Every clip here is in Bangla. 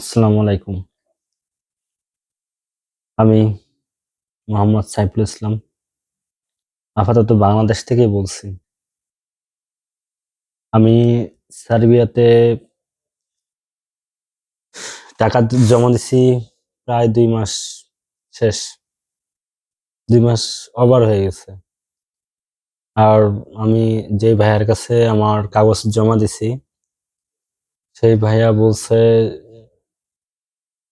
আসসালামু আলাইকুম। আমি মোহাম্মদ সাইফুল ইসলাম। আপাতত বাংলাদেশ থেকেই বলছি। আমি সার্বিয়াতে টাকা জমা দিছি প্রায় ২ মাস শেষ। ২ মাস ওভার হয়ে গেছে। আর আমি যে ভাইয়ার কাছে আমার কাগজ জমা দিছি, সেই ভাইয়া বলছে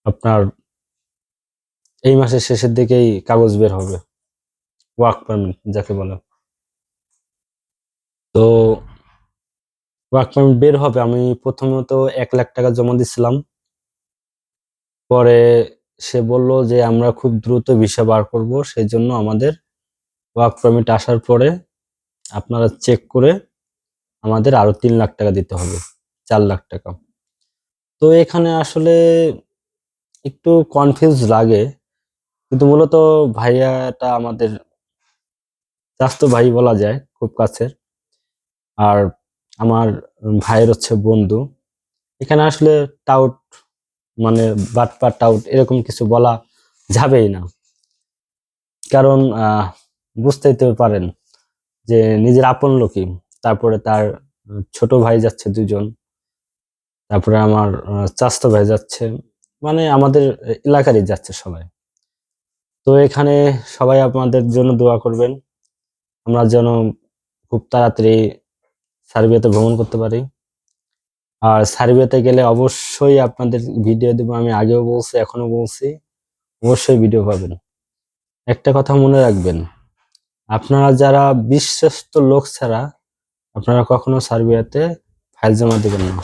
আপনার এই মাসের শেষের দিকেই কাগজ বের হবে। ওয়ার্ক পারমিট যাকে বলে। তো ওয়ার্ক পারমিট বের হবে। আমি প্রথমত ৳১,০০,০০০ জমা দিছিলাম। পরে সে বলল যে আমরা খুব দ্রুত ভিসা বার করব, সেজন্য আমাদের ওয়ার্ক পারমিট আসার পরে আপনারা চেক করে আমাদের আরো ৳৩,০০,০০০ দিতে হবে, ৳৪,০০,০০০। তো এখানে আসলে একটু কনফিউজ লাগে, কিন্তু মূলত ভাইয়াটা আমাদের চাচাতো ভাই বলা যায়, খুব কাছের। আর আমার ভাইয়ের হচ্ছে বন্ধু। এখানে আসলে টাউট মানে বাটপার টাউট এরকম কিছু বলা যাবেই না, কারণ বুঝতেই তো পারেন যে নিজের আপন লোকই। তারপরে তার ছোট ভাই যাচ্ছে ২ জন। তারপরে আমার চাচাতো ভাই যাচ্ছে। মানে আমাদের এলাকারই যাচ্ছে সবাই। তো এখানে সবাই আমাদের জন্য দোয়া করবেন। আমরা যেন খুব তাড়াতাড়ি সার্বিয়াতে ভ্রমণ করতে পারি। আর সার্বিয়াতে গেলে অবশ্যই আপনাদের ভিডিও দেব। আমি আগেও বলছি, এখনো বলছি। অবশ্যই ভিডিও পাবেন। একটা কথা মনে রাখবেন, আপনারা যারা বিশ্বস্ত লোক ছাড়া আপনারা কখনো সার্বিয়াতে ফাইল জমা দিবেন না।